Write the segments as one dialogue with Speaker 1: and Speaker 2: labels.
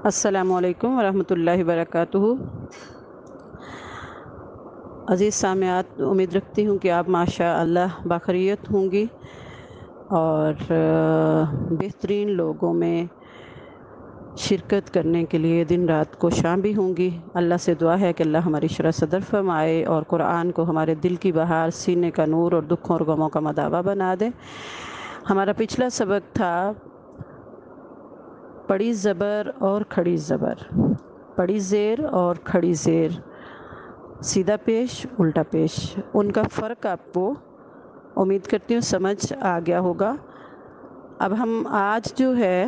Speaker 1: السلام علیکم ورحمۃ اللہ وبرکاتہ۔ عزیز سامعات، امید رکھتی ہوں کہ آپ ماشاء اللہ باخیریت ہوں گی اور بہترین لوگوں میں شرکت کرنے کے لیے دن رات کوشاں بھی ہوں گی۔ اللہ سے دعا ہے کہ اللہ ہماری شرح صدر فرمائے اور قرآن کو ہمارے دل کی بہار، سینے کا نور اور دکھوں اور غموں کا مداوا بنا دے۔ ہمارا پچھلا سبق تھا پڑی زبر اور کھڑی زبر، پڑی زیر اور کھڑی زیر، سیدھا پیش الٹا پیش، ان کا فرق آپ کو امید کرتی ہوں سمجھ آ گیا ہوگا۔ اب ہم آج جو ہے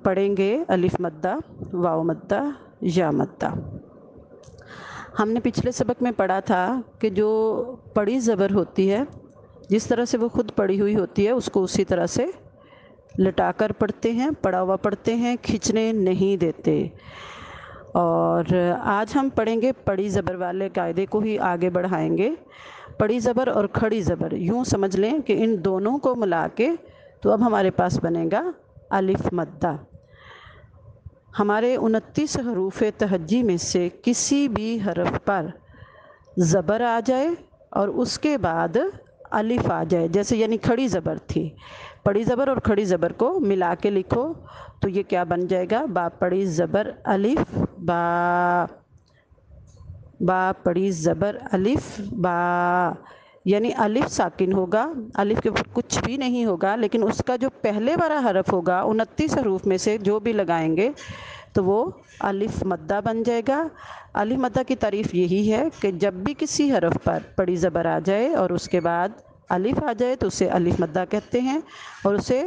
Speaker 1: پڑھیں گے الف مدہ، واو مدہ، یا مدہ۔ ہم نے پچھلے سبق میں پڑھا تھا کہ جو پڑی زبر ہوتی ہے، جس طرح سے وہ خود پڑی ہوئی ہوتی ہے اس کو اسی طرح سے لٹا کر پڑھتے ہیں، پڑا ہوا پڑھتے ہیں، کھنچنے نہیں دیتے۔ اور آج ہم پڑھیں گے پڑی زبر والے قاعدے کو ہی آگے بڑھائیں گے۔ پڑی زبر اور کھڑی زبر، یوں سمجھ لیں کہ ان دونوں کو ملا کے تو اب ہمارے پاس بنے گا الف مدہ۔ ہمارے 29 حروف تہجی میں سے کسی بھی حرف پر زبر آ جائے اور اس کے بعد الف آ جائے، جیسے یعنی کھڑی زبر تھی، پڑی زبر اور کھڑی زبر کو ملا کے لکھو تو یہ کیا بن جائے گا؟ با پڑی زبر الف با، با پڑی زبر الف با، یعنی الف ساکن ہوگا، الف کے اوپر کچھ بھی نہیں ہوگا، لیکن اس کا جو پہلے والا حرف ہوگا 29 حروف میں سے جو بھی لگائیں گے تو وہ الف مدہ بن جائے گا۔ الف مدہ کی تعریف یہی ہے کہ جب بھی کسی حرف پر پڑی زبر آ جائے اور اس کے بعد الف آ جائے تو اسے الف مدہ کہتے ہیں، اور اسے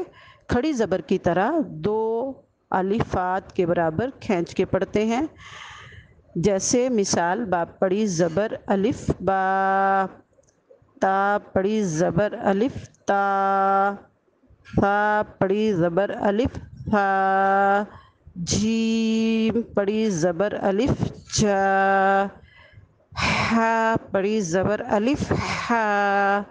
Speaker 1: کھڑی زبر کی طرح دو الفات کے برابر کھینچ کے پڑھتے ہیں۔ جیسے مثال، با پڑی زبر الف با، تا پڑی زبر الف تا، فا پڑی زبر الف فا، جیم پڑی زبر الف جا، ہا پڑی زبر الف ہا،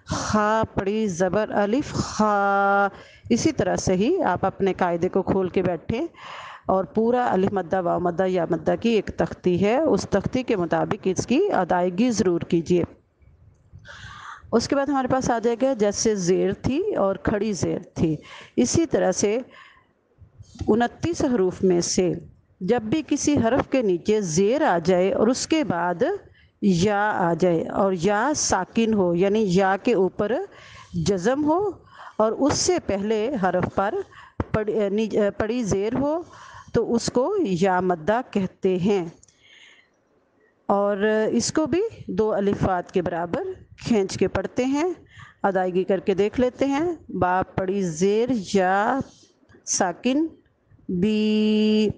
Speaker 1: خا پڑی زبر الف خا۔ اسی طرح سے ہی آپ اپنے قاعدے کو کھول کے بیٹھیں اور پورا الف مدہ، واو مدہ، یا مدہ کی ایک تختی ہے، اس تختی کے مطابق اس کی ادائیگی ضرور کیجیے۔ اس کے بعد ہمارے پاس آ جائے گا جیسے زیر تھی اور کھڑی زیر تھی، اسی طرح سے 29 حروف میں سے جب بھی کسی حرف کے نیچے زیر آ جائے اور اس کے بعد یا آ جائے اور یا ساکن ہو، یعنی یا کے اوپر جزم ہو اور اس سے پہلے حرف پر پڑی زیر ہو تو اس کو یا مدہ کہتے ہیں، اور اس کو بھی دو الفات کے برابر کھینچ کے پڑھتے ہیں۔ ادائیگی کر کے دیکھ لیتے ہیں۔ با پڑی زیر یا ساکن بی،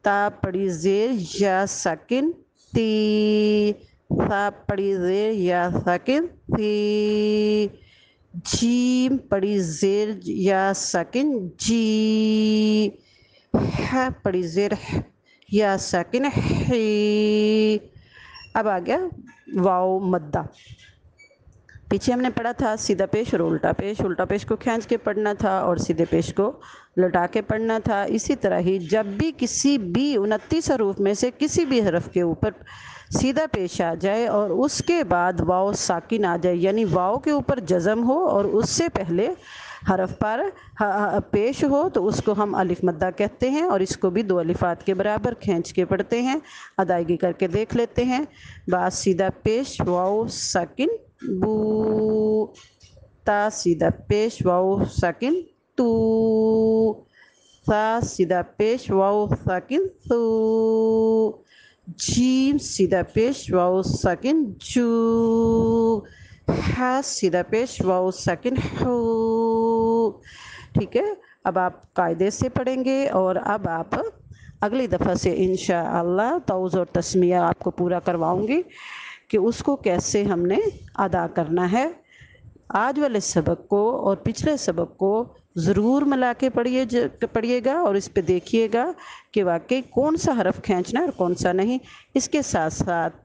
Speaker 1: تا پڑی زیر یا ساکن تی، ثا پڑی زیر یا ساکن ثی، جیم پڑی زیر یا ساکن جی، ح پڑی زیر یا ساکن حی۔ اب آ گیا واو مدہ۔ پیچھے ہم نے پڑھا تھا سیدھا پیش اور الٹا پیش، الٹا پیش کو کھینچ کے پڑھنا تھا اور سیدھے پیش کو لٹا کے پڑھنا تھا۔ اسی طرح ہی جب بھی کسی بھی 29 حروف میں سے کسی بھی حرف کے اوپر سیدھا پیش آ جائے اور اس کے بعد واو ساکن آ جائے، یعنی واو کے اوپر جزم ہو اور اس سے پہلے حرف پر پیش ہو تو اس کو ہم الف مدہ کہتے ہیں، اور اس کو بھی دو الفات کے برابر کھینچ کے پڑھتے ہیں۔ ادائیگی کر کے دیکھ لیتے ہیں۔ با سیدھا پیش واو ساکن بو، تا سیدھا پیش واو ساکن تو، ثا سیدھا پیش واو ساکن ثو، جیم سیدھا پیش واو ساکن جو، ہا سیدھا پیش واو ساکن ہو۔ ٹھیک ہے، اب آپ قاعدے سے پڑھیں گے اور اب آپ اگلی دفعہ سے انشاءاللہ طوز اور تسمیہ آپ کو پورا کرواؤں گی کہ اس کو کیسے ہم نے ادا کرنا ہے۔ آج والے سبق کو اور پچھلے سبق کو ضرور ملا کے پڑھیے گا اور اس پہ دیکھیے گا کہ واقعی کون سا حرف کھینچنا ہے اور کون سا نہیں۔ اس کے ساتھ ساتھ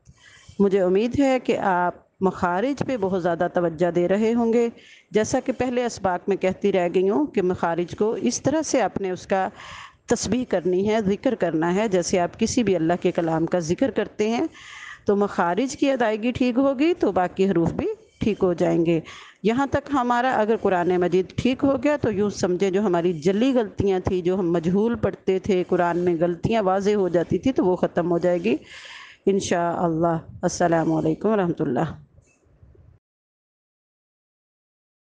Speaker 1: مجھے امید ہے کہ آپ مخارج پہ بہت زیادہ توجہ دے رہے ہوں گے، جیسا کہ پہلے اسباق میں کہتی رہ گئی ہوں کہ مخارج کو اس طرح سے آپ نے اس کا تسبیح کرنی ہے، ذکر کرنا ہے، جیسے آپ کسی بھی اللہ کے کلام کا ذکر کرتے ہیں تو مخارج کی ادائیگی ٹھیک ہوگی تو باقی حروف بھی ٹھیک ہو جائیں گے۔ یہاں تک ہمارا اگر قرآن مجید ٹھیک ہو گیا تو یوں سمجھے جو ہماری جلی غلطیاں تھیں، جو ہم مجہول پڑھتے تھے، قرآن میں غلطیاں واضح ہو جاتی تھی، تو وہ ختم ہو جائے گی انشاءاللہ۔ السلام علیکم ورحمۃ اللہ۔